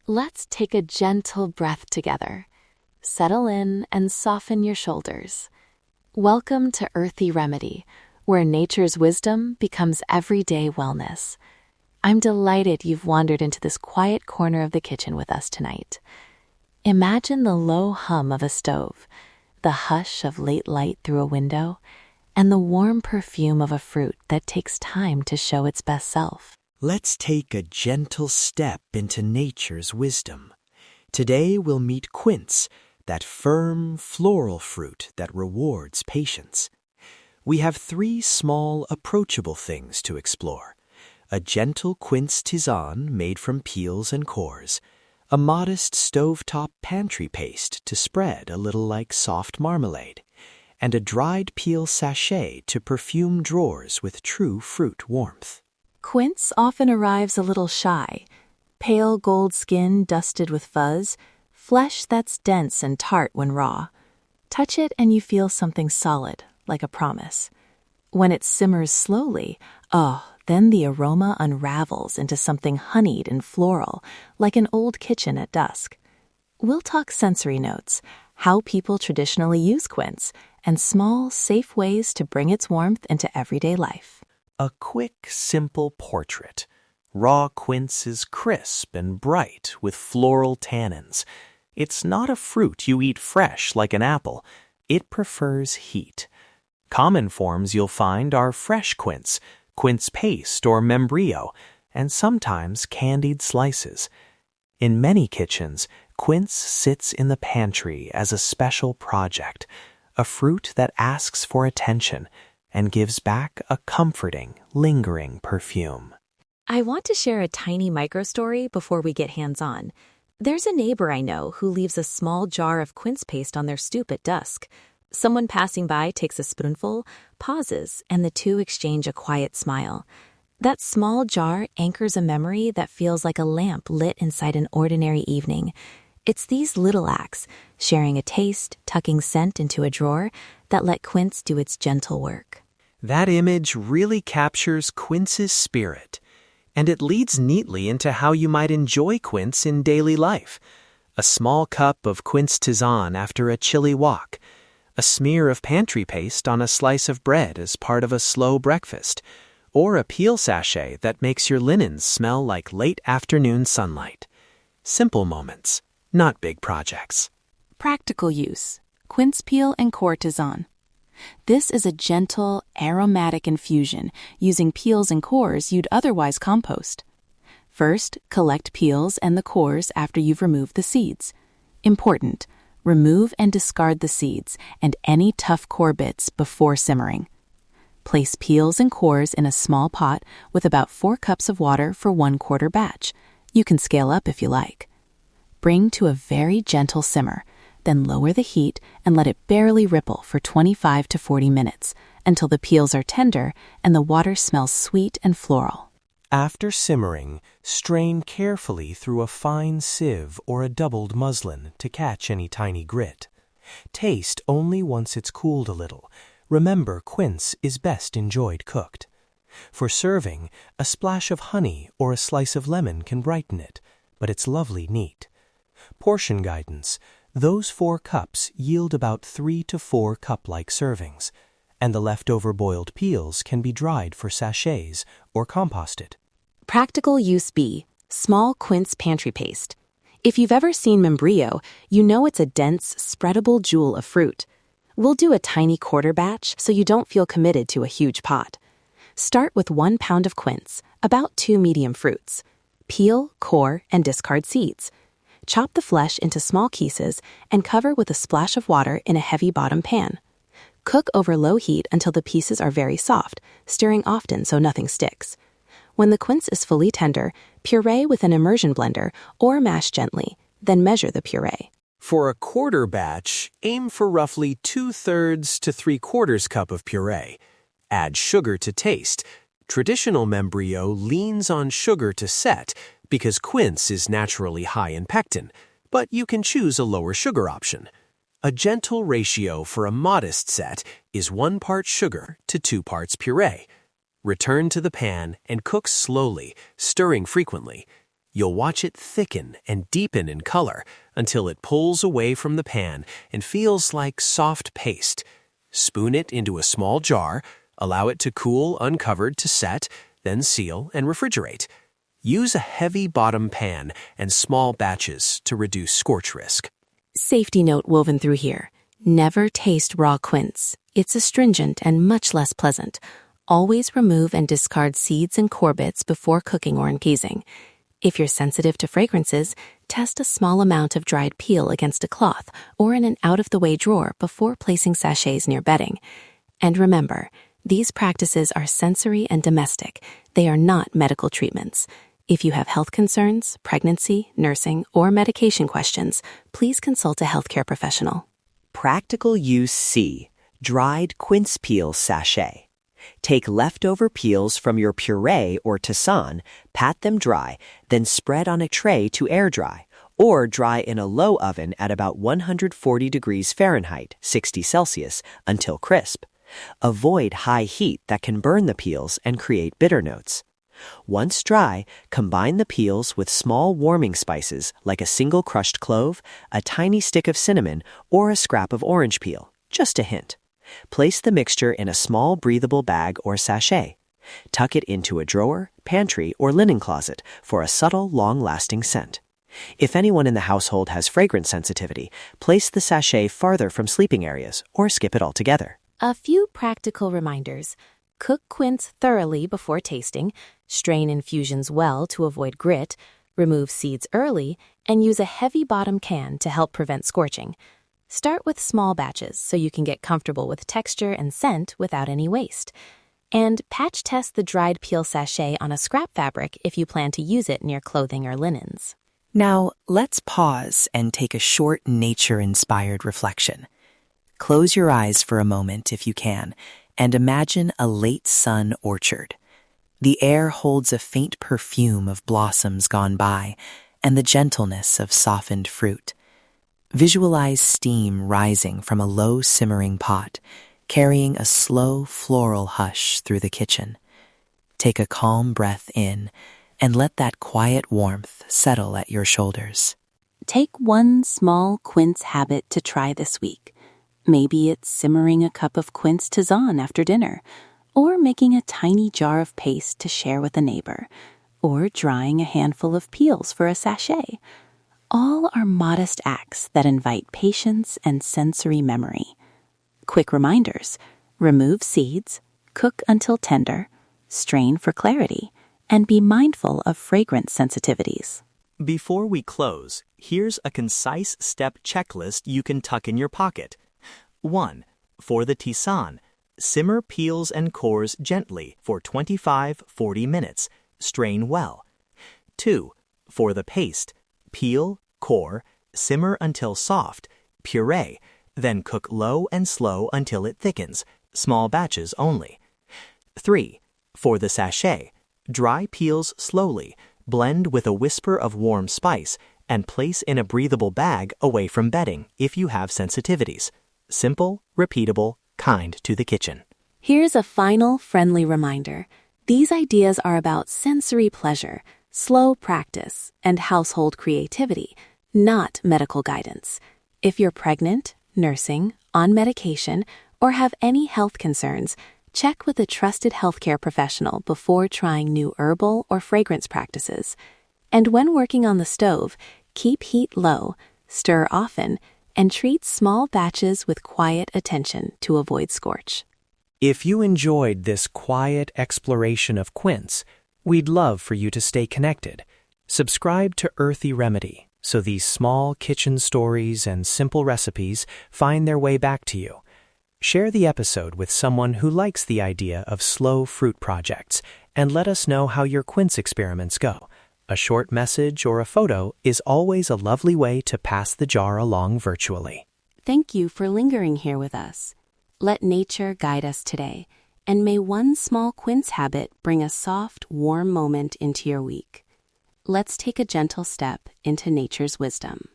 Let's take a gentle breath together. Settle in and soften your shoulders. Welcome to Earthy Remedy, where nature's wisdom becomes everyday wellness. I'm delighted you've wandered into this quiet corner of the kitchen with us tonight. Imagine the low hum of a stove, the hush of late light through a window, and the warm perfume of a fruit that takes time to show its best self. Let's take a gentle step into nature's wisdom. Today we'll meet Quince, that firm, floral fruit that rewards patience. We have 3 small, approachable things to explore. A gentle quince tisane made from peels and cores, a modest stovetop pantry paste to spread a little like soft marmalade, and a dried peel sachet to perfume drawers with true fruit warmth. Quince often arrives a little shy, pale gold skin dusted with fuzz, flesh that's dense and tart when raw. Touch it and you feel something solid, like a promise. When it simmers slowly, then the aroma unravels into something honeyed and floral, like an old kitchen at dusk. We'll talk sensory notes, how people traditionally use quince, and small, safe ways to bring its warmth into everyday life. A quick, simple portrait. Raw quince is crisp and bright with floral tannins. It's not a fruit you eat fresh like an apple. It prefers heat. Common forms you'll find are fresh quince paste or membrillo, and sometimes candied slices. In many kitchens, quince sits in the pantry as a special project, a fruit that asks for attention and gives back a comforting, lingering perfume. I want to share a tiny micro-story before we get hands-on. There's a neighbor I know who leaves a small jar of quince paste on their stoop at dusk. Someone passing by takes a spoonful, pauses, and the two exchange a quiet smile. That small jar anchors a memory that feels like a lamp lit inside an ordinary evening. It's these little acts, sharing a taste, tucking scent into a drawer, that let quince do its gentle work. That image really captures quince's spirit, and it leads neatly into how you might enjoy quince in daily life. A small cup of quince tisane after a chilly walk, a smear of pantry paste on a slice of bread as part of a slow breakfast, or a peel sachet that makes your linens smell like late afternoon sunlight. Simple moments, not big projects. Practical use: quince peel and core tisane. This is a gentle, aromatic infusion using peels and cores you'd otherwise compost. First, collect peels and the cores after you've removed the seeds. Important: remove and discard the seeds and any tough core bits before simmering. Place peels and cores in a small pot with about 4 cups of water for 1/4 batch. You can scale up if you like. Bring to a very gentle simmer, then lower the heat and let it barely ripple for 25 to 40 minutes until the peels are tender and the water smells sweet and floral. After simmering, strain carefully through a fine sieve or a doubled muslin to catch any tiny grit. Taste only once it's cooled a little. Remember, quince is best enjoyed cooked. For serving, a splash of honey or a slice of lemon can brighten it, but it's lovely neat. Portion guidance: those 4 cups yield about 3 to 4 cup-like servings, and the leftover boiled peels can be dried for sachets or composted. Practical use B: small quince pantry paste. If you've ever seen membrillo, you know it's a dense, spreadable jewel of fruit. We'll do a tiny quarter batch so you don't feel committed to a huge pot. Start with 1 pound of quince, about 2 medium fruits. Peel, core, and discard seeds. Chop the flesh into small pieces and cover with a splash of water in a heavy bottom pan. Cook over low heat until the pieces are very soft, stirring often so nothing sticks. When the quince is fully tender, puree with an immersion blender or mash gently, then measure the puree. For a quarter batch, aim for roughly 2/3 to 3/4 cup of puree. Add sugar to taste. Traditional membrillo leans on sugar to set because quince is naturally high in pectin, but you can choose a lower sugar option. A gentle ratio for a modest set is 1 part sugar to 2 parts puree. Return to the pan and cook slowly, stirring frequently. You'll watch it thicken and deepen in color until it pulls away from the pan and feels like soft paste. Spoon it into a small jar, allow it to cool uncovered to set, then seal and refrigerate. Use a heavy bottom pan and small batches to reduce scorch risk. Safety note woven through here. Never taste raw quince. It's astringent and much less pleasant. Always remove and discard seeds and core bits before cooking or infusing. If you're sensitive to fragrances, test a small amount of dried peel against a cloth or in an out-of-the-way drawer before placing sachets near bedding. And remember, these practices are sensory and domestic. They are not medical treatments. If you have health concerns, pregnancy, nursing, or medication questions, please consult a healthcare professional. Practical Use C. Dried quince peel sachet. Take leftover peels from your puree or tisane, pat them dry, then spread on a tray to air dry, or dry in a low oven at about 140 degrees Fahrenheit, 60 Celsius, until crisp. Avoid high heat that can burn the peels and create bitter notes. Once dry, combine the peels with small warming spices like a single crushed clove, a tiny stick of cinnamon, or a scrap of orange peel, just a hint. Place the mixture in a small breathable bag or sachet. Tuck it into a drawer, pantry, or linen closet for a subtle, long-lasting scent. If anyone in the household has fragrance sensitivity, place the sachet farther from sleeping areas or skip it altogether. A few practical reminders. Cook quince thoroughly before tasting, strain infusions well to avoid grit, remove seeds early, and use a heavy bottom can to help prevent scorching. Start with small batches so you can get comfortable with texture and scent without any waste. And patch test the dried peel sachet on a scrap fabric if you plan to use it near clothing or linens. Now, let's pause and take a short nature-inspired reflection. Close your eyes for a moment if you can, and imagine a late sun orchard. The air holds a faint perfume of blossoms gone by and the gentleness of softened fruit. Visualize steam rising from a low simmering pot, carrying a slow floral hush through the kitchen. Take a calm breath in and let that quiet warmth settle at your shoulders. Take one small quince habit to try this week. Maybe it's simmering a cup of quince tisane after dinner, or making a tiny jar of paste to share with a neighbor, or drying a handful of peels for a sachet. All are modest acts that invite patience and sensory memory. Quick reminders: remove seeds, cook until tender, strain for clarity, and be mindful of fragrance sensitivities. Before we close, here's a concise step checklist you can tuck in your pocket. 1. For the tisane, simmer peels and cores gently for 25-40 minutes. Strain well. 2. For the paste, peel, core, simmer until soft, puree, then cook low and slow until it thickens, small batches only. 3. For the sachet, dry peels slowly, blend with a whisper of warm spice, and place in a breathable bag away from bedding if you have sensitivities. Simple, repeatable, kind to the kitchen. Here's a final friendly reminder. These ideas are about sensory pleasure, slow practice, and household creativity, not medical guidance. If you're pregnant, nursing, on medication, or have any health concerns, check with a trusted healthcare professional before trying new herbal or fragrance practices. And when working on the stove, keep heat low, stir often, and treat small batches with quiet attention to avoid scorch. If you enjoyed this quiet exploration of quince, we'd love for you to stay connected. Subscribe to Earthy Remedy so these small kitchen stories and simple recipes find their way back to you. Share the episode with someone who likes the idea of slow fruit projects and let us know how your quince experiments go. A short message or a photo is always a lovely way to pass the jar along virtually. Thank you for lingering here with us. Let nature guide us today, and may one small quince habit bring a soft, warm moment into your week. Let's take a gentle step into nature's wisdom.